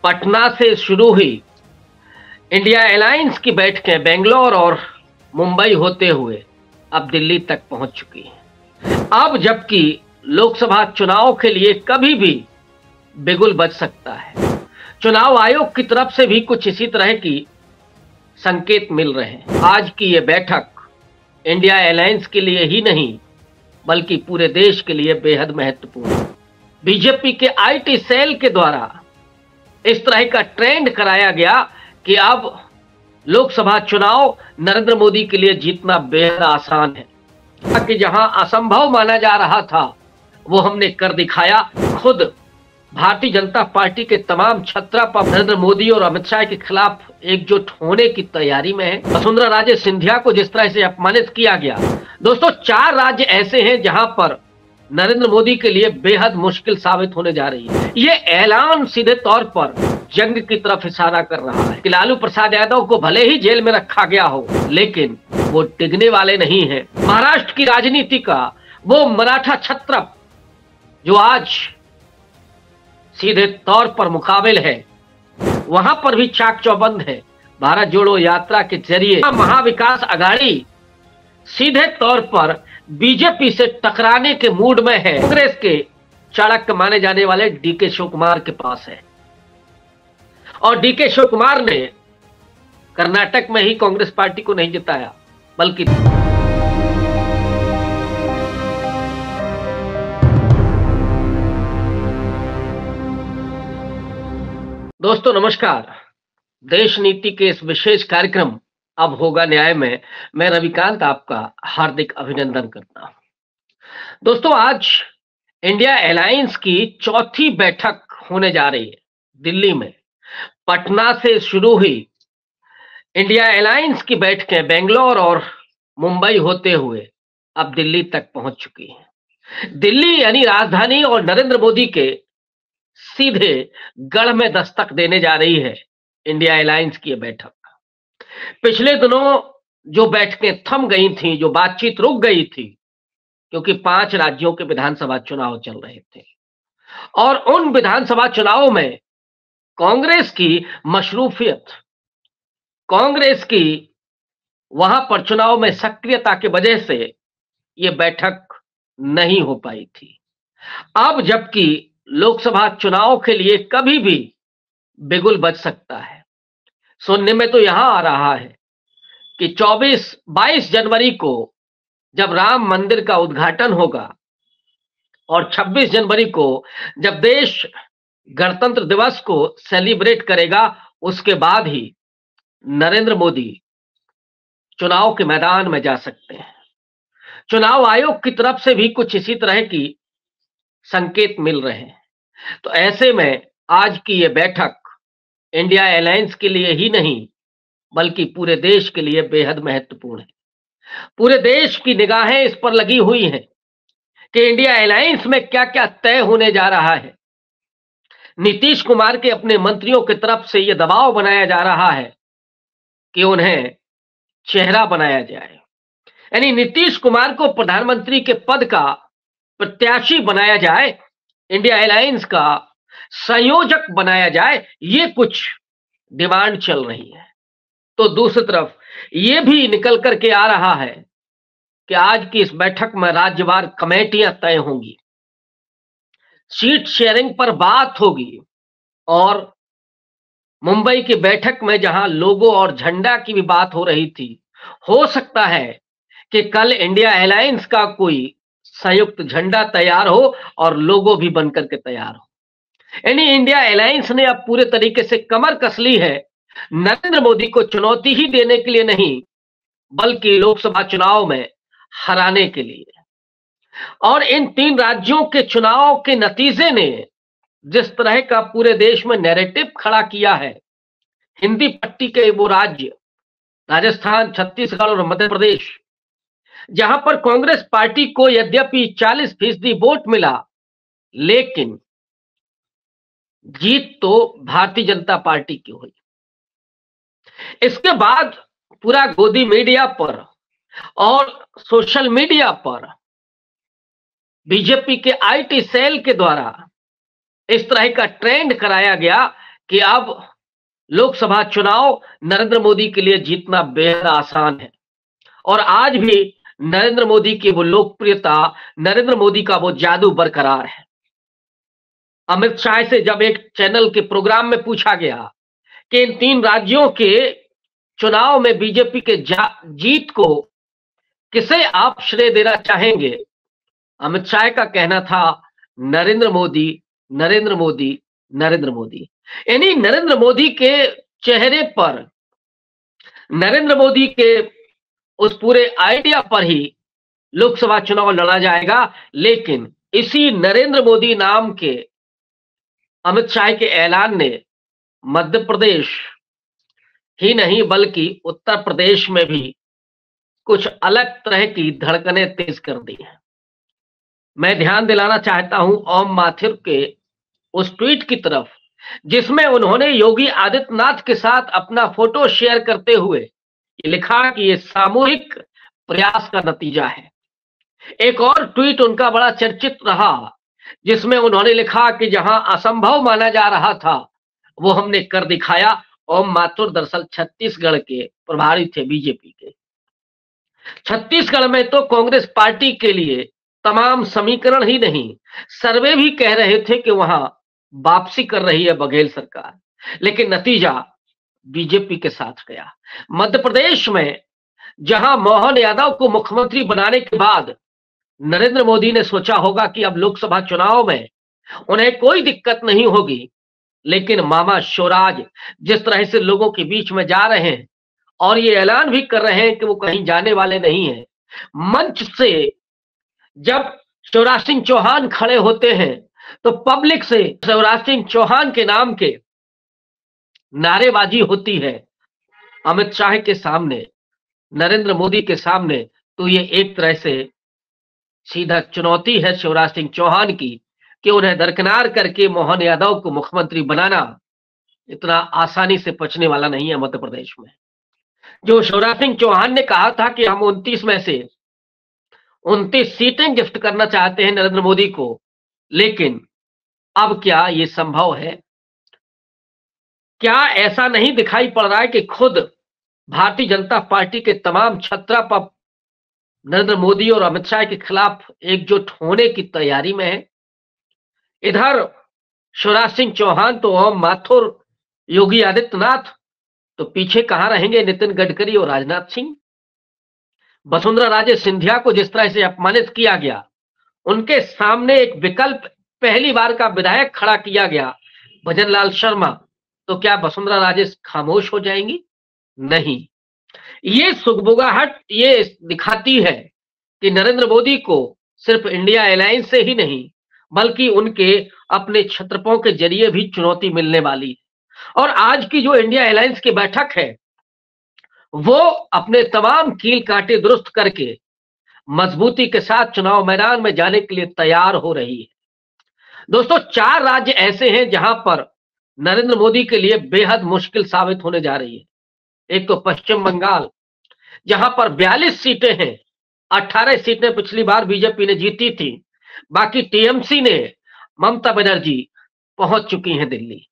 पटना से शुरू हुई इंडिया अलायंस की बैठकें बेंगलोर और मुंबई होते हुए अब दिल्ली तक पहुंच चुकी हैं। अब जबकि लोकसभा चुनाव के लिए कभी भी बिगुल बज सकता है। चुनाव आयोग की तरफ से भी कुछ इसी तरह की संकेत मिल रहे हैं। आज की ये बैठक इंडिया अलायंस के लिए ही नहीं बल्कि पूरे देश के लिए बेहद महत्वपूर्ण है। बीजेपी के आईटी सेल के द्वारा इस तरह का ट्रेंड कराया गया कि अब लोकसभा चुनाव नरेंद्र मोदी के लिए जीतना बेहद आसान है कि जहां असंभव माना जा रहा था वो हमने कर दिखाया। खुद भारतीय जनता पार्टी के तमाम छत्रप नरेंद्र मोदी और अमित शाह के खिलाफ एकजुट होने की तैयारी में है। वसुंधरा राजे सिंधिया को जिस तरह से अपमानित किया गया, दोस्तों 4 राज्य ऐसे हैं जहां पर नरेंद्र मोदी के लिए बेहद मुश्किल साबित होने जा रही है। ये ऐलान सीधे तौर पर जंग की तरफ इशारा कर रहा है कि लालू प्रसाद यादव को भले ही जेल में रखा गया हो लेकिन वो टिकने वाले नहीं हैं। महाराष्ट्र की राजनीति का वो मराठा छत्रप जो आज सीधे तौर पर मुकाबिल है, वहां पर भी चाक चौबंद है। भारत जोड़ो यात्रा के जरिए महाविकास अघाड़ी सीधे तौर पर बीजेपी से टकराने के मूड में है। कांग्रेस के चाणक्य माने जाने वाले डीके शिव कुमार के पास है और डीके शिव कुमार ने कर्नाटक में ही कांग्रेस पार्टी को नहीं जिताया बल्कि दोस्तों नमस्कार। देश नीति के इस विशेष कार्यक्रम अब होगा न्याय में मैं रविकांत आपका हार्दिक अभिनंदन करता हूं। दोस्तों आज इंडिया अलायंस की चौथी बैठक होने जा रही है दिल्ली में। पटना से शुरू हुई इंडिया अलायंस की बैठकें बेंगलोर और मुंबई होते हुए अब दिल्ली तक पहुंच चुकी हैं। दिल्ली यानी राजधानी और नरेंद्र मोदी के सीधे गढ़ में दस्तक देने जा रही है इंडिया अलायंस की यह बैठक। पिछले दिनों जो बैठकें थम गई थीं, जो बातचीत रुक गई थी क्योंकि 5 राज्यों के विधानसभा चुनाव चल रहे थे और उन विधानसभा चुनावों में कांग्रेस की मशरूफियत, कांग्रेस की वहां पर चुनाव में सक्रियता की वजह से यह बैठक नहीं हो पाई थी। अब जबकि लोकसभा चुनाव के लिए कभी भी बिगुल बज सकता है। सुनने में तो यहां आ रहा है कि 22 जनवरी को जब राम मंदिर का उद्घाटन होगा और 26 जनवरी को जब देश गणतंत्र दिवस को सेलिब्रेट करेगा, उसके बाद ही नरेंद्र मोदी चुनाव के मैदान में जा सकते हैं। चुनाव आयोग की तरफ से भी कुछ इसी तरह की संकेत मिल रहे हैं। तो ऐसे में आज की यह बैठक इंडिया अलायंस के लिए ही नहीं बल्कि पूरे देश के लिए बेहद महत्वपूर्ण है। पूरे देश की निगाहें इस पर लगी हुई हैं कि इंडिया अलायंस में क्या क्या तय होने जा रहा है। नीतीश कुमार के अपने मंत्रियों की तरफ से यह दबाव बनाया जा रहा है कि उन्हें चेहरा बनाया जाए, यानी नीतीश कुमार को प्रधानमंत्री के पद का प्रत्याशी बनाया जाए, इंडिया अलायंस का संयोजक बनाया जाए। ये कुछ डिमांड चल रही है। तो दूसरी तरफ यह भी निकल करके आ रहा है कि आज की इस बैठक में राज्यवार कमेटियां तय होंगी, सीट शेयरिंग पर बात होगी और मुंबई की बैठक में जहां लोगो और झंडा की भी बात हो रही थी, हो सकता है कि कल इंडिया अलायंस का कोई संयुक्त झंडा तैयार हो और लोगो भी बनकर के तैयार हो। यानी इंडिया अलायंस ने अब पूरे तरीके से कमर कस ली है नरेंद्र मोदी को चुनौती ही देने के लिए नहीं बल्कि लोकसभा चुनाव में हराने के लिए। और इन 3 राज्यों के चुनाव के नतीजे ने जिस तरह का पूरे देश में नैरेटिव खड़ा किया है, हिंदी पट्टी के वो राज्य राजस्थान, छत्तीसगढ़ और मध्य प्रदेश, जहां पर कांग्रेस पार्टी को यद्यपि 40% वोट मिला लेकिन जीत तो भारतीय जनता पार्टी की हुई। इसके बाद पूरा गोदी मीडिया पर और सोशल मीडिया पर बीजेपी के आईटी सेल के द्वारा इस तरह का ट्रेंड कराया गया कि अब लोकसभा चुनाव नरेंद्र मोदी के लिए जीतना बेहद आसान है और आज भी नरेंद्र मोदी की वो लोकप्रियता, नरेंद्र मोदी का वो जादू बरकरार है। अमित शाह से जब एक चैनल के प्रोग्राम में पूछा गया कि इन 3 राज्यों के चुनाव में बीजेपी के जीत को किसे आप श्रेय देना चाहेंगे, अमित शाह का कहना था नरेंद्र मोदी, नरेंद्र मोदी, नरेंद्र मोदी। यानी नरेंद्र मोदी के चेहरे पर, नरेंद्र मोदी के उस पूरे आइडिया पर ही लोकसभा चुनाव लड़ा जाएगा। लेकिन इसी नरेंद्र मोदी नाम के अमित शाह के ऐलान ने मध्य प्रदेश ही नहीं बल्कि उत्तर प्रदेश में भी कुछ अलग तरह की धड़कनें तेज कर दी हैं। मैं ध्यान दिलाना चाहता हूं ओम माथुर के उस ट्वीट की तरफ जिसमें उन्होंने योगी आदित्यनाथ के साथ अपना फोटो शेयर करते हुए लिखा कि ये सामूहिक प्रयास का नतीजा है। एक और ट्वीट उनका बड़ा चर्चित रहा जिसमें उन्होंने लिखा कि जहां असंभव माना जा रहा था वो हमने कर दिखाया। ओम माथुर दरअसल छत्तीसगढ़ के प्रभारी थे बीजेपी के। छत्तीसगढ़ में तो कांग्रेस पार्टी के लिए तमाम समीकरण ही नहीं, सर्वे भी कह रहे थे कि वहां वापसी कर रही है बघेल सरकार, लेकिन नतीजा बीजेपी के साथ गया। मध्य प्रदेश में जहां मोहन यादव को मुख्यमंत्री बनाने के बाद नरेंद्र मोदी ने सोचा होगा कि अब लोकसभा चुनाव में उन्हें कोई दिक्कत नहीं होगी, लेकिन मामा शिवराज जिस तरह से लोगों के बीच में जा रहे हैं और ये ऐलान भी कर रहे हैं कि वो कहीं जाने वाले नहीं हैं, मंच से जब शिवराज सिंह चौहान खड़े होते हैं तो पब्लिक से शिवराज सिंह चौहान के नाम के नारेबाजी होती है। अमित शाह के सामने, नरेंद्र मोदी के सामने तो ये एक तरह से सीधा चुनौती है शिवराज सिंह चौहान की कि उन्हें दरकिनार करके मोहन यादव को मुख्यमंत्री बनाना इतना आसानी से पचने वाला नहीं है मध्य प्रदेश में। जो शिवराज सिंह चौहान ने कहा था कि हम 29 में से 29 सीटें गिफ्ट करना चाहते हैं नरेंद्र मोदी को, लेकिन अब क्या ये संभव है? क्या ऐसा नहीं दिखाई पड़ रहा है कि खुद भारतीय जनता पार्टी के तमाम छत्रा पप नरेंद्र मोदी और अमित शाह के खिलाफ एकजुट होने की तैयारी में है? इधर शिवराज सिंह चौहान तो ओम माथुर, योगी आदित्यनाथ, तो पीछे कहां रहेंगे नितिन गडकरी और राजनाथ सिंह? वसुंधरा राजे सिंधिया को जिस तरह से अपमानित किया गया, उनके सामने एक विकल्प पहली बार का विधायक खड़ा किया गया, भजनलाल शर्मा, तो क्या वसुंधरा राजे खामोश हो जाएंगी? नहीं। ये सुगबुगाहट ये दिखाती है कि नरेंद्र मोदी को सिर्फ इंडिया अलायंस से ही नहीं बल्कि उनके अपने छत्रपों के जरिए भी चुनौती मिलने वाली है। और आज की जो इंडिया अलायंस की बैठक है वो अपने तमाम कील कांटे दुरुस्त करके मजबूती के साथ चुनाव मैदान में जाने के लिए तैयार हो रही है। दोस्तों, 4 राज्य ऐसे हैं जहां पर नरेंद्र मोदी के लिए बेहद मुश्किल साबित होने जा रही है। एक तो पश्चिम बंगाल, जहां पर 42 सीटें हैं, 18 सीटें पिछली बार बीजेपी ने जीती थी, बाकी टीएमसी ने, ममता बनर्जी पहुंच चुकी हैं दिल्ली।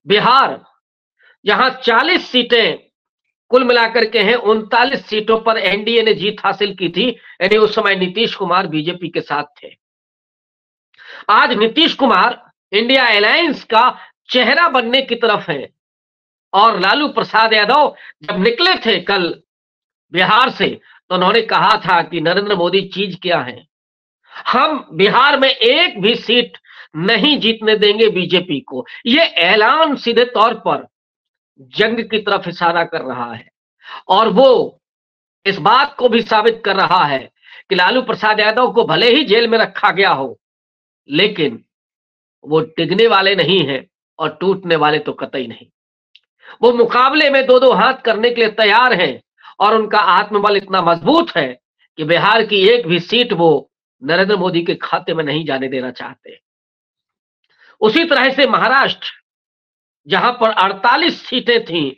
बिहार, जहां 40 सीटें कुल मिलाकर के हैं, 39 सीटों पर एनडीए ने जीत हासिल की थी, यानी उस समय नीतीश कुमार बीजेपी के साथ थे। आज नीतीश कुमार इंडिया अलायंस का चेहरा बनने की तरफ है और लालू प्रसाद यादव जब निकले थे कल बिहार से तो उन्होंने कहा था कि नरेंद्र मोदी चीज क्या है, हम बिहार में एक भी सीट नहीं जीतने देंगे बीजेपी को। यह ऐलान सीधे तौर पर जंग की तरफ इशारा कर रहा है और वो इस बात को भी साबित कर रहा है कि लालू प्रसाद यादव को भले ही जेल में रखा गया हो, लेकिन वो टिकने वाले नहीं हैं और टूटने वाले तो कतई नहीं। वो मुकाबले में 2-2 हाथ करने के लिए तैयार हैं और उनका आत्मबल इतना मजबूत है कि बिहार की एक भी सीट वो नरेंद्र मोदी के खाते में नहीं जाने देना चाहते। उसी तरह से महाराष्ट्र, जहां पर 48 सीटें थीं,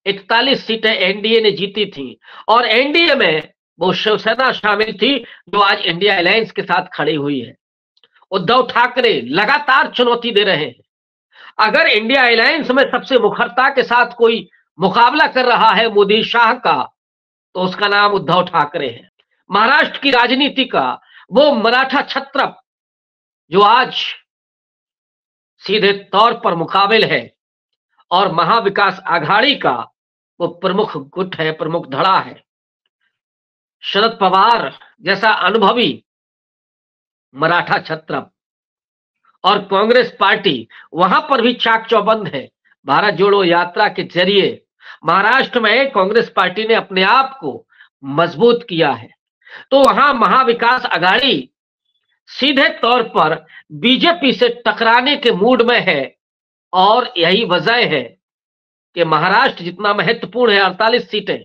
41 सीटें एनडीए ने जीती थीं और एनडीए में वो शिवसेना शामिल थी जो आज इंडिया अलायंस के साथ खड़ी हुई है। उद्धव ठाकरे लगातार चुनौती दे रहे हैं। अगर इंडिया अलायंस में सबसे मुखरता के साथ कोई मुकाबला कर रहा है मोदी शाह का, तो उसका नाम उद्धव ठाकरे है। महाराष्ट्र की राजनीति का वो मराठा छत्रप जो आज सीधे तौर पर मुकाबिल है, और महाविकास आघाड़ी का वो प्रमुख गुट है, प्रमुख धड़ा है। शरद पवार जैसा अनुभवी मराठा छत्रप और कांग्रेस पार्टी वहां पर भी चाक चौबंद है। भारत जोड़ो यात्रा के जरिए महाराष्ट्र में कांग्रेस पार्टी ने अपने आप को मजबूत किया है। तो वहां महाविकास आघाड़ी सीधे तौर पर बीजेपी से टकराने के मूड में है, और यही वजह है कि महाराष्ट्र जितना महत्वपूर्ण है, 48 सीटें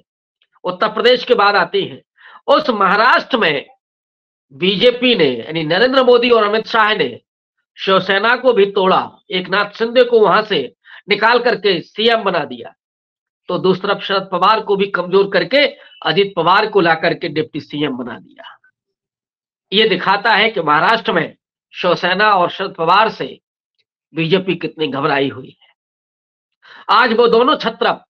उत्तर प्रदेश के बाद आती हैं, उस महाराष्ट्र में बीजेपी ने यानी नरेंद्र मोदी और अमित शाह ने शिवसेना को भी तोड़ा, एकनाथ शिंदे को वहां से निकाल करके सीएम बना दिया। तो दूसरी तरफ शरद पवार को भी कमजोर करके अजित पवार को ला करके डिप्टी सीएम बना दिया। ये दिखाता है कि महाराष्ट्र में शिवसेना और शरद पवार से बीजेपी कितनी घबराई हुई है। आज वो दोनों छत्रप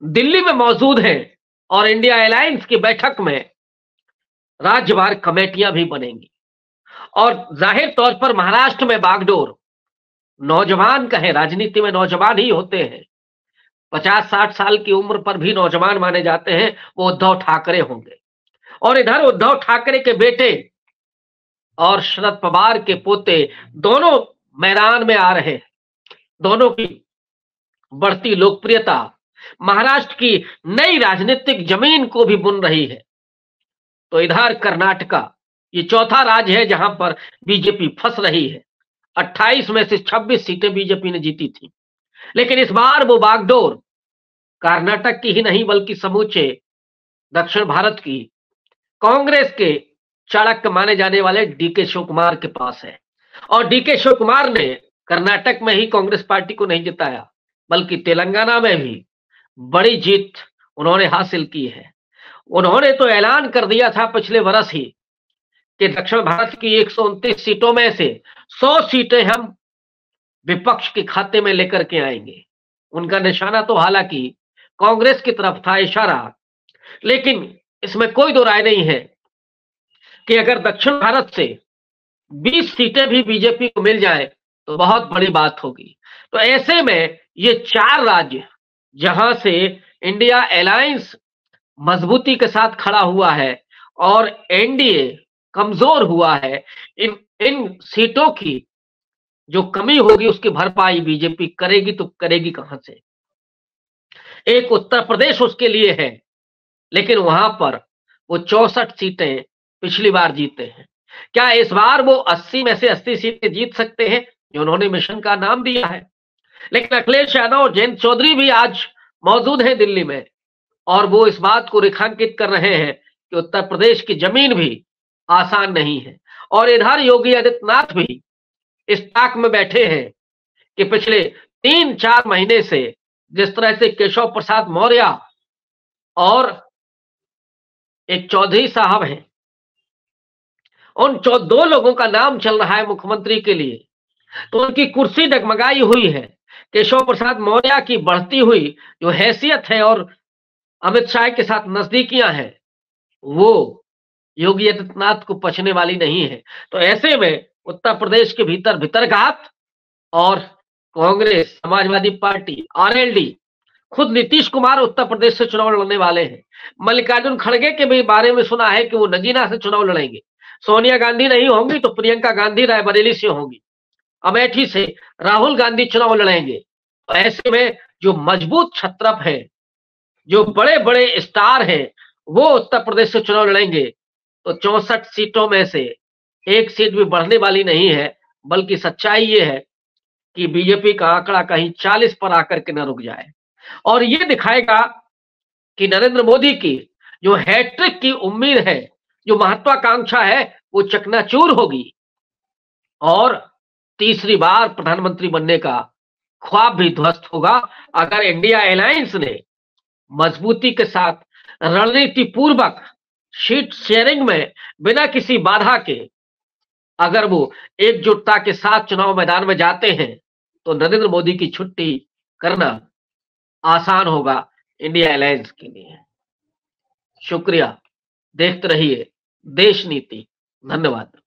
दिल्ली में मौजूद हैं और इंडिया अलायंस की बैठक में राज्यवार कमेटियां भी बनेंगी, और जाहिर तौर पर महाराष्ट्र में बागडोर नौजवान कहें, राजनीति में नौजवान ही होते हैं, 50-60 साल की उम्र पर भी नौजवान माने जाते हैं, वो उद्धव ठाकरे होंगे। और इधर उद्धव ठाकरे के बेटे और शरद पवार के पोते दोनों मैदान में आ रहे हैं। दोनों की बढ़ती लोकप्रियता महाराष्ट्र की नई राजनीतिक जमीन को भी बुन रही है। तो इधर कर्नाटका ये चौथा राज्य है जहां पर बीजेपी फंस रही है। 28 में से 26 सीटें बीजेपी ने जीती थी, लेकिन इस बार वो बागडोर कर्नाटक की ही नहीं बल्कि समूचे दक्षिण भारत की कांग्रेस के चाणक्य माने जाने वाले डीके शिव कुमार के पास है। और डीके शिव कुमार ने कर्नाटक में ही कांग्रेस पार्टी को नहीं जिताया, बल्कि तेलंगाना में भी बड़ी जीत उन्होंने हासिल की है। उन्होंने तो ऐलान कर दिया था पिछले वर्ष ही कि दक्षिण भारत की 129 सीटों में से 100 सीटें हम विपक्ष के खाते में लेकर के आएंगे। उनका निशाना तो हालांकि कांग्रेस की तरफ था इशारा, लेकिन इसमें कोई दो राय नहीं है कि अगर दक्षिण भारत से 20 सीटें भी बीजेपी को मिल जाए तो बहुत बड़ी बात होगी। तो ऐसे में ये 4 राज्य जहां से इंडिया अलायंस मजबूती के साथ खड़ा हुआ है और एनडीए कमजोर हुआ है, इन सीटों की जो कमी होगी उसकी भरपाई बीजेपी करेगी, तो करेगी कहां से? एक उत्तर प्रदेश उसके लिए है, लेकिन वहां पर वो 64 सीटें पिछली बार जीते हैं। क्या इस बार वो 80 में से 80 सीटें जीत सकते हैं जो उन्होंने मिशन का नाम दिया है? लेकिन अखिलेश यादव और जयंत चौधरी भी आज मौजूद हैं दिल्ली में, और वो इस बात को रेखांकित कर रहे हैं कि उत्तर प्रदेश की जमीन भी आसान नहीं है। और इधर योगी आदित्यनाथ भी इस ताक में बैठे हैं कि पिछले 3-4 महीने से जिस तरह से केशव प्रसाद मौर्य और एक चौधरी साहब हैं, उन 2 लोगों का नाम चल रहा है मुख्यमंत्री के लिए, तो उनकी कुर्सी डगमगाई हुई है। केशव प्रसाद मौर्य की बढ़ती हुई जो हैसियत है और अमित शाह के साथ नजदीकियां हैं, वो योगी आदित्यनाथ को पचने वाली नहीं है। तो ऐसे में उत्तर प्रदेश के भीतर भीतरघात, और कांग्रेस, समाजवादी पार्टी, आरएलडी, खुद नीतीश कुमार उत्तर प्रदेश से चुनाव लड़ने वाले हैं। मल्लिकार्जुन खड़गे के भी बारे में सुना है कि वो नगीना से चुनाव लड़ेंगे। सोनिया गांधी नहीं होंगी तो प्रियंका गांधी रायबरेली से होंगी। अमेठी से राहुल गांधी चुनाव लड़ेंगे। तो ऐसे में जो मजबूत छत्रप है, जो बड़े बड़े स्टार हैं, वो उत्तर प्रदेश से चुनाव लड़ेंगे। तो 64 सीटों में से 1 सीट भी बढ़ने वाली नहीं है, बल्कि सच्चाई ये है कि बीजेपी का आंकड़ा कहीं 40 पर आकर के न रुक जाए। और ये दिखाएगा कि नरेंद्र मोदी की जो हैट्रिक की उम्मीद है, जो महत्वाकांक्षा है, वो चकनाचूर होगी, और तीसरी बार प्रधानमंत्री बनने का ख्वाब भी ध्वस्त होगा अगर इंडिया अलायंस ने मजबूती के साथ रणनीति पूर्वक सीट शेयरिंग में बिना किसी बाधा के अगर वो एकजुटता के साथ चुनाव मैदान में जाते हैं, तो नरेंद्र मोदी की छुट्टी करना आसान होगा इंडिया अलायंस के लिए। शुक्रिया, देखते रहिए देश नीति। धन्यवाद।